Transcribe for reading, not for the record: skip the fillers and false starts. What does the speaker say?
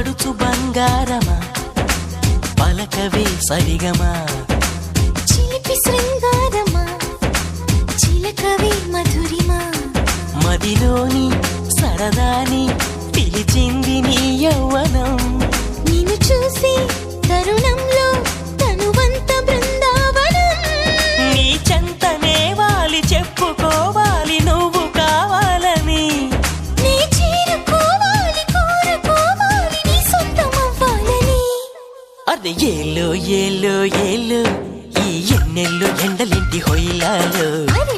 పడుచు బంగారమా పలకవే సరిగమా చిలిపి శృంగారమా చిలకవే మధురిమా మదిలోని సరదాని పిలిచింది నీ యవ్వనం నిన్ను చూసి తరుణంలో తనువంత బృందావనం నీ చెంతనే వాలి చెప్పుకోవాలి నువ్వు కావాలని నీ చేరుకోవాలి కోరుకోవాలి నీ సొంతమవ్వాలని అదే ఏలో ఏలో ఏలో ఈ ఎన్నెల్లో ఎండలింటి హొయిలాలో అరే